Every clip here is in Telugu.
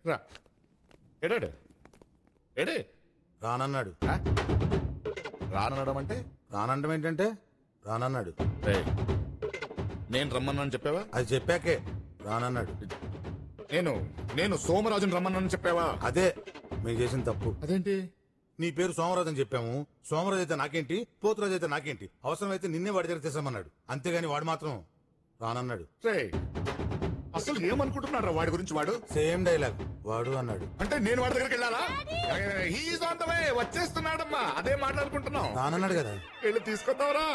రా ఏడాడు ఏడే రానన్నాడు. రానడం అంటే రానండం ఏంటంటే రానన్నాడు. రేయ్, నేను రమ్మన్నాను చెప్పావా? అది చెప్పాకే రానన్నాడు. నేను సోమరాజుని రమ్మన్నాను చెప్పావా? అదే మేము చేసిన తప్పు. అదేంటి? నీ పేరు సోమరాజు అని చెప్పాము. సోమరాజు అయితే నాకేంటి, పోతురాజు అయితే నాకేంటి, అవసరమైతే నిన్నే వాడి దగ్గర తీసామన్నాడు. అంతేగాని వాడు మాత్రం రానన్నాడు. రేయ్, అసలు ఏమనుకుంటున్నారా వాడి గురించి? వాడు సేమ్ డైలాగ్ వాడు అన్నాడు. అంటే నేను వాడి దగ్గరికి వెళ్ళాలా? హీఈస్ ఆన్ ద వే, వచ్చేస్తున్నాడమ్మా. అదే మాట్లాడుకుంటున్నాం. రానన్నాడు కదా. వెళ్ళి తీసుకొద్దావరా.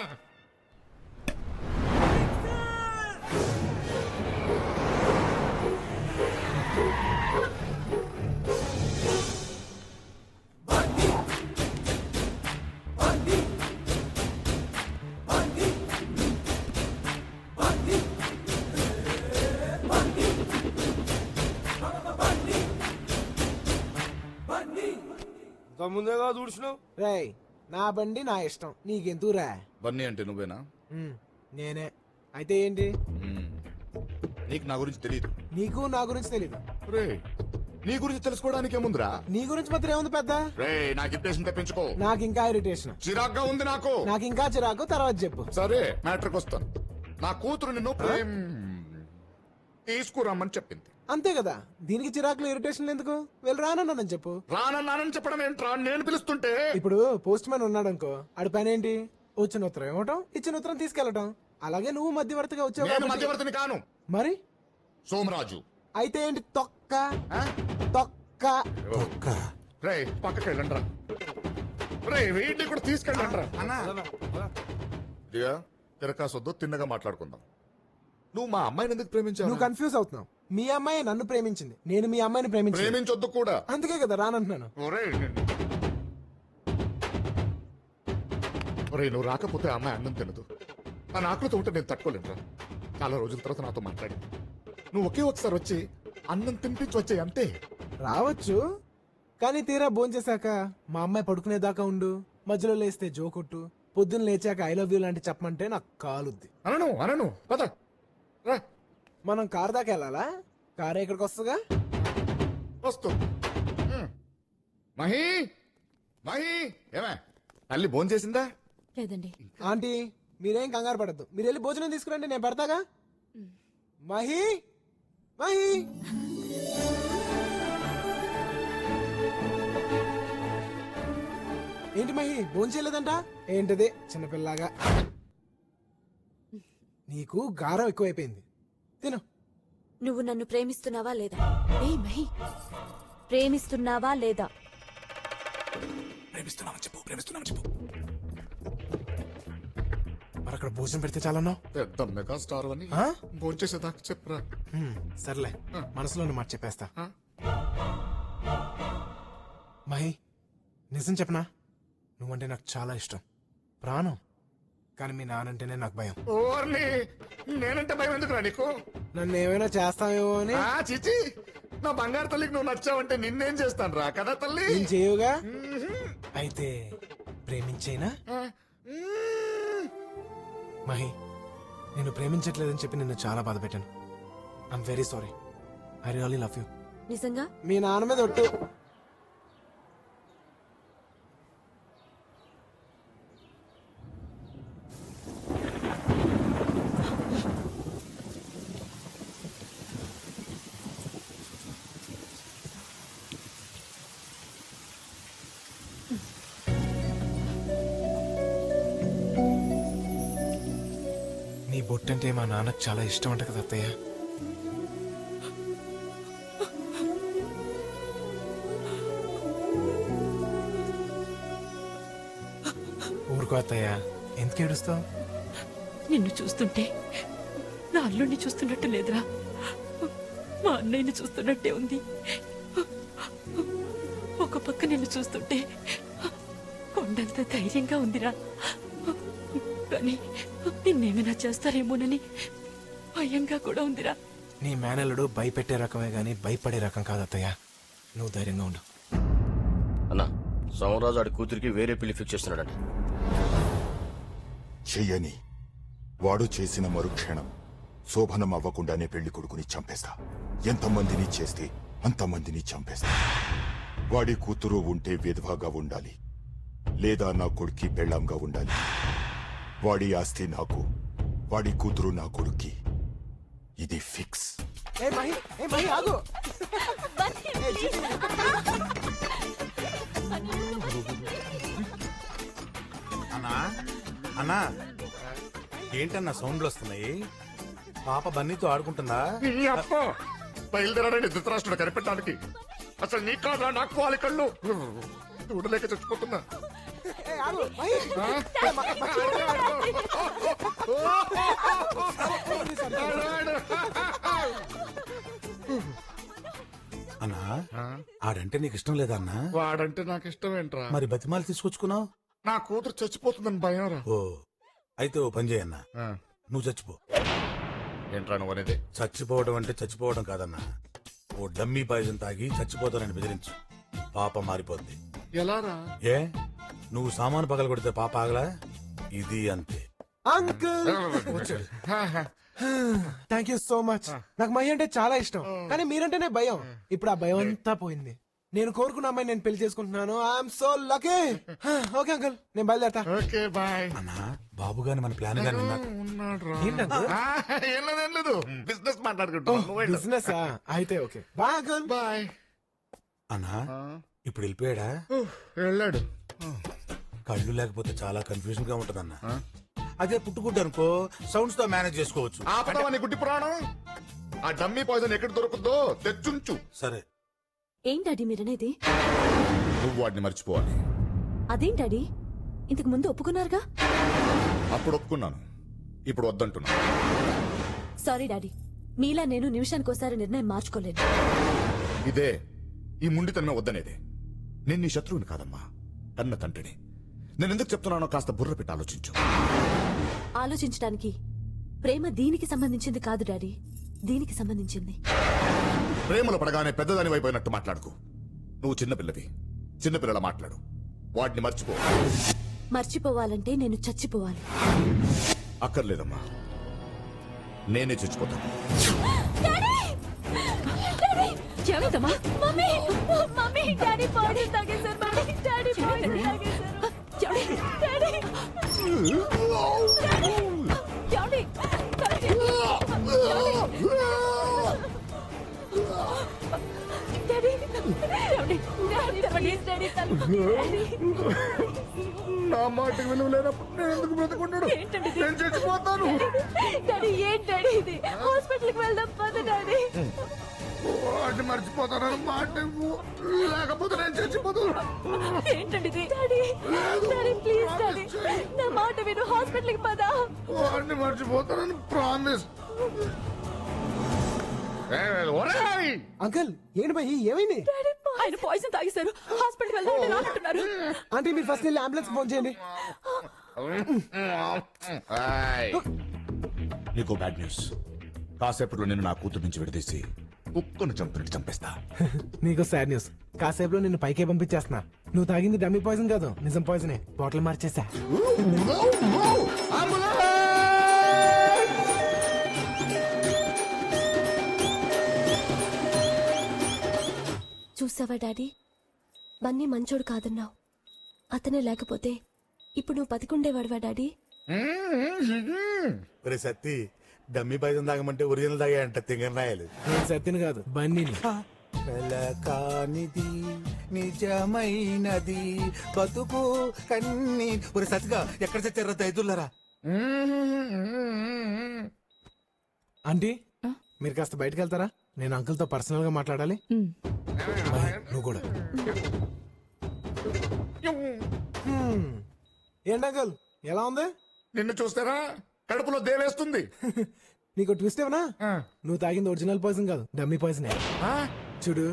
ముందేగా చూసినావు. రేయ్, నా బండి నా ఇష్టం, నీకెందుకురా? బన్నీ అంటే నువ్వేనా? నేనే. అయితే ఏంటి? నీకు నా గురించి తెలియదు. నీకు నా గురించి తెలీదు. రే, నీ గురించి తెలుసుకోవడానికి ఏముందిరా? నీ గురించి మాత్రం ఏముంది పెద్ద? రే, నాకు ఇరిటేషన్ తెప్పించుకో. నాకు ఇంకా ఇరిటేషన్, చిరాగ్గా ఉంది నాకు. నాకు ఇంకా చిరాకు. తర్వాత చెప్పు. సరే, మ్యాటర్కి వస్తాను. నా కూతురు నిన్ను తీసుకురమ్మని చెప్పింది. అంతే కదా, దీనికి చిరాకులు ఇరిటేషన్ ఎందుకు? వెళ్ళి రానన్నానని చెప్పు. రానన్నానని చెప్పడం ఏంట్రా? నేను పిలుస్తుంటే. ఇప్పుడు పోస్ట్ మ్యాన్ ఉన్నాడు అనుకో, ఆడి పని ఏంటి? వచ్చిన ఉత్తరం ఇవ్వటం, ఇచ్చిన ఉత్తరం తీసుకెళ్లటం. అలాగే నువ్వు మధ్యవర్తిగా వచ్చావు. నేను మధ్యవర్తిని కాను. మరి సోమరాజు. అయితే ఏంటి? తొక్క తొక్క ఒక్క రే, పక్కకి వెళ్ళండి రా. రే, వీటిని కూడా తీసుకెళ్ళండి రా. తిరకాసొద్దు, తిన్నగా మాట్లాడుకుందాం. నువ్వు మా అమ్మాయిని ఎందుకు ప్రేమించావు? నువ్వు కన్ఫ్యూజ్ అవుతున్నావు. మీ అమ్మాయి నన్ను ప్రేమించింది, నేను మీ అమ్మాయిని ప్రేమించొద్దు కూడా. అందుకే కదా రానంటున్నాను. నువ్వు రాకపోతే ఆ అమ్మాయి అన్నం తినదు. ఆ ఆకలితో ఉంటే నేను తట్టుకోలేనురా. చాలా రోజుల తర్వాత నాతో మాట్లాడి నువ్వు ఒకే ఒకసారి వచ్చి అన్నం తినిపించి వచ్చాయి అంతే. రావచ్చు, కానీ తీరా భోంచేశాక మా అమ్మాయి పడుకునేదాకా ఉండు, మధ్యలో లేస్తే జోకొట్టు, పొద్దున్న లేచాక ఐ లవ్ యూ లాంటి చెప్పమంటే నాకు కాలుద్ది. అనను పద రా. మనం కార్ దాకా వెళ్ళాలా? కార్ ఇక్కడికి వస్తుందిగా. వస్తూ మహి మహి ఏమే తల్లి భోజనం చేసిందా? లేదండి. ఆంటీ, మీరేం కంగారు పడద్దు, మీరు వెళ్ళి భోజనం తీసుకురండి, నేను పెడతాగా. మహి మహి ఏంటి మహి, భోజనం చేయలేదంట? ఏంటిది చిన్నపిల్లగా? నీకు గారం ఎక్కువైపోయింది, తిను. నువ్వు నన్ను ప్రేమిస్తున్నావా లేదా? ఏ మహి, ప్రేమిస్తున్నావా లేదా? ప్రేమిస్తున్నావని చెప్పు. మరి అక్కడ భోజనం పెడితే చాలన్నా? పెద్ద మెగా స్టార్ అని భోజనం చేసేదాకా చెప్పురా. సర్లే, మనసులోని మాట చెప్పేస్తా. మహి, నిజం చెప్పనా? నువ్వంటే నాకు చాలా ఇష్టం, ప్రాణం. కానీ మీ నానంటేనే నాకు భయం. ఓర్ని, నేనంటే భయం ఎందుకురా నీకు? నన్ను ఏమైనా చేస్తావేమో అని. చిచి, నా బంగారు తల్లికి నువ్వు నచ్చావంటే నిన్నేం చేస్తాను రా కదా తల్లి. నేను చేయవుగా. అయితే ప్రేమించేనా? మహి, నేను ప్రేమించట్లేదని చెప్పి నిన్ను చాలా బాధ పెట్టాను. I'm very sorry. I really love you. నిజంగా? మీ నాన్న మీద ఒట్టు. నీ బొట్టంటే మా నాన్నకు చాలా ఇష్టం అంట కదా అత్తయ్య. ఊరుకో అత్తయ్య, ఎందుకు ఏడుస్తావు? నిన్ను చూస్తుంటే నా అల్లుడిని చూస్తున్నట్టు లేదురా, మా అన్నయ్యని చూస్తున్నట్టే ఉంది. ఒక పక్క నిన్ను చూస్తుంటే కొండంత ధైర్యంగా ఉందిరా, కానీ నిన్నేమైనా చేస్తారేమోనని భయంగా కూడా ఉందిరా. నీ మేనల్లుడు భయపెట్టే రకమే గాని భయపడే రకం కాదు అత్తయ్య. నువ్వు ధైర్యంగా ఉండు. అన్నా, సోమరాజు ఆడి కూతురికి వేరే పెళ్లి ఫిక్స్ చేస్తున్నాడంట. చెయ్యని వాడు చేసిన మరుక్షణం శోభనం అవ్వకుండానే పెళ్లి కొడుకుని చంపేస్తా. ఎంతమందిని చేస్తే అంతమందిని చంపేస్తా. వాడి కూతురు ఉంటే విధవాగా ఉండాలి, లేదా నా కొడుక్కి పెళ్ళాంగా ఉండాలి. వాడి ఆస్తి నాకు, వాడి కూతురు నా కొడుక్కి. ఇది ఫిక్స్. ఏ మహి ఆగు. అన్నా అన్నా ఏంటన్నా సౌండ్లు వస్తున్నాయి? పాప బన్నీతో ఆడుకుంటుందా? నీ అప్ప బయలుదేరాడండి ధృతరాష్ట్రుడు కనిపెట్టడానికి. అసలు నీ కాదా నాకు వాలి కళ్ళు చూడలేక చచ్చిపోతున్నా. ఏ, ఆగు, మహి. అన్నా ఆడంటే నీకు ఇష్టం లేదా అన్నా? వాడంటే నాకు ఇష్టం ఏంట్రా? మరి బతిమాలు తీసుకొచ్చుకున్నావు? నా కూతురు చచ్చిపోతుందని భయం రా. ఓ అయితే ఓ పని చేయన్నా, నువ్వు చచ్చిపో. ఏంట్రా నువ్వు అనేది? చచ్చిపోవడం అంటే చచ్చిపోవడం కాదన్నా, ఓ డమ్మీ పాయిజన్ తాగి చచ్చిపోతానని బెదిరించు. పాప మారిపోద్ది. ఎలారా? ఏ నువ్వు సామాను పగల కొడితే పాప ఆగలా? ఇది అంతే. Uncle thank you so much. నాకు మహి అంటే చాలా ఇష్టం, కానీ మీరంటేనే భయం. ఇప్పుడు ఆ భయం అంతా పోయింది. నేను కోరుకున్న అమ్మాయి నేను పెళ్లి చేసుకుంటున్నాను. I'm so lucky. Okay uncle, నేను బయలుదేరతా. Okay bye. అన్నా బాబు గాని మన ప్లాన్ గాని ఉన్నాడు ఏంటి అంకుల్? ఏం లేదు బిజినెస్ మాట్లాడుకుంటా. బిజినెస్ అయితే ఓకే. Bye uncle. బాయ్. అన్నా ఇప్పుడు వెళ్ళిపోయాడా? వెళ్ళాడు. కళ్ళు లేకపోతే చాలా కన్ఫ్యూజన్ గా ఉంటదన్న. అదే పుట్టుకుంటు అనుకో సౌండ్స్ తో మేనేజ్ చేసుకోవచ్చు. ఆపదవని గుడ్డి పురాణం. ఆ డమ్మీ పాయిజన్ ఎక్కడ దొరుకుతుందో తెచ్చుంచు. సరే. ఏం డాడీ మీరనేది? నువ్వు వాడిని మర్చిపోవాలి. అదేం డాడీ, ఇంతకు ముందు ఒప్పుకున్నారుగా? అప్పుడు ఒప్పుకున్నాను, ఇప్పుడు వద్దంటున్నా. సారీ డాడీ, మీలా నేను నిమిషానికోసారి నిర్ణయం మార్చుకోలేను. ఇదే ఈ ముండితనమే వద్దనేదే. నేను నీ శత్రువుని కాదమ్మా, కన్న తండ్రిని. నేను ఎందుకు చెప్తున్నానో కాస్త బుర్ర పెట్టి ఆలోచించు. ఆలోచించడానికి ప్రేమ దీనికి సంబంధించింది కాదు డాడీ, దీనికి సంబంధించింది. ప్రేమలో పడగానే పెద్దదాని వైపోయినట్టు మాట్లాడుకు. నువ్వు చిన్నపిల్లవి, చిన్నపిల్లల మాట్లాడు. వాడిని మర్చిపో. మర్చిపోవాలంటే నేను చచ్చిపోవాలి. అక్కర్లేదమ్మా, నేనే చచ్చిపోతాను. ఏమైందమ్మా? మమ్మీ మమ్మీ డాడీ బాడీ తాగేశారు. మమ్మీ డాడీ బాడీ తాగేశారు. డాడీ డాడీ నా మాటకి విలువ లేనప్పుడు నేను ఎందుకు బ్రతుకుంటాడు? నేను చచ్చిపోతాను. డాడీ ఏంటండి ఇది? హాస్పిటల్కి వెళ్దాం పద డాడీ. వాడిని మర్చిపోతానని మాట ఇవ్వు, లేకపోతే నేను చచ్చిపోతాను. ఏంటండి ఇది? డాడీ డాడీ ప్లీజ్ డాడీ నా మాట విను, హాస్పిటల్కి పద. వాడిని మర్చిపోతానని ప్రామిస్. అంకుల్ ఏంటి మహి, ఏమైంది? ఆయన పాయిజన్ తాగేశారు, హాస్పిటల్కి వెళ్దాం అంటున్నారు. అంటే మీరు ఫస్ట్ వెళ్ళి అంబులెన్స్ ఫోన్ చేయండి. నీకు బ్యాడ్ న్యూస్. కాసేపట్లో నేను నా కూతురు నుంచి విడదీసి కుక్కను చంపినట్టు చంపేస్తా. నీకు సాడ్ న్యూస్. కాసేపులో నిన్ను పైకే పంపించేస్తున్నా. నువ్వు తాగింది డమ్మీ పాయిజన్ కాదు, నిజం పాయిజనే. బాటిల్ మార్చేసా. చూసావా డాడీ, బన్నీ మంచోడు కాదన్నావు. అతనే లేకపోతే ఇప్పుడు నువ్వు బతికుండేవాడువా డాడీ? ఒరే సత్తి, డమ్మీ పాయిజన్ తాగమంటే ఒరిజినల్ తాగాయంట తింగరాయలు. నేను సత్తిని కాదు, బన్నీని. కానిది నిజమైనది బతుకు కన్నీ. ఒరే సత్తిగా ఎక్కడ చచ్చారా దైతులరా? ఆంటీ మీరు కాస్త బయటకు వెళ్తారా? నేను అంకుల్ తో పర్సనల్ గా మాట్లాడాలి. నువ్వు కూడా. ఏంటి అంకుల్ ఎలా ఉంది? నిన్ను చూస్తారా కడుపులో దేవేస్తుంది. నీకు ట్విస్ట్ ఏమన్నా? నువ్వు తాగింది ఒరిజినల్ పాయిజన్ కాదు, డమ్మీ పాయిజనే. చూడు,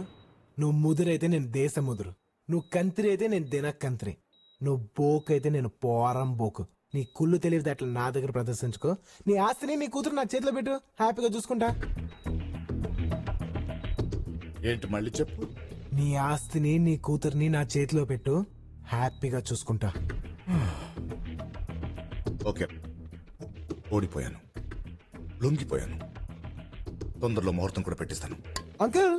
నువ్వు ముదురైతే నేను దేశ ముదురు, నువ్వు కంత్రి అయితే నేను దిన కంత్రి, నువ్వు బోకు అయితే నేను పోరం బోకు. నీ కుళ్ళు తెలియదు అట్లా నా దగ్గర ప్రదర్శించుకో. నీ ఆస్తిని నీ కూతురు నా చేతిలో పెట్టు, హ్యాపీగా చూసుకుంటా. ఏంటి మళ్ళీ చెప్పు? నీ ఆస్తిని నీ కూతుర్ని నా చేతిలో పెట్టు, హ్యాపీగా చూసుకుంటా. ఓకే, ఓడిపోయాను, లొంగిపోయాను. తొందరలో ముహూర్తం కూడా పెట్టిస్తాను. అంకుల్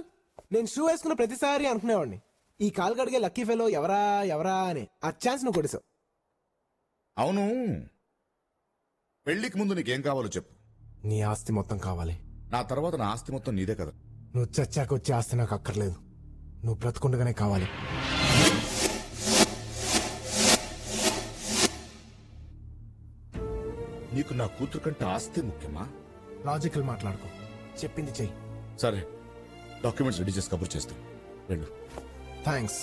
నేను షూ వేసుకున్న ప్రతిసారి అనుకునేవాడిని ఈ కాలు గడిగే లక్కీ ఫెలో ఎవరా ఎవరా అని. ఆ ఛాన్స్ నువ్వు కొడిసావు. అవును, పెళ్లికి ముందు నీకేం కావాలో చెప్పు. నీ ఆస్తి మొత్తం కావాలి. నా తర్వాత నా ఆస్తి మొత్తం నీదే కదా. నువ్వు చచ్చాక వచ్చే ఆస్తి నాకు అక్కర్లేదు. నువ్వు బ్రతుకుండగానే కావాలి. నీకు నా కూతురు కంటే ఆస్తి ముఖ్యమా? లాజికల్ మాట్లాడుకో. చెప్పింది చెయ్యి. సరే, డాక్యుమెంట్స్ రెడీ చేసి కబుర్ చేస్తాం. వెళ్ళు. థ్యాంక్స్.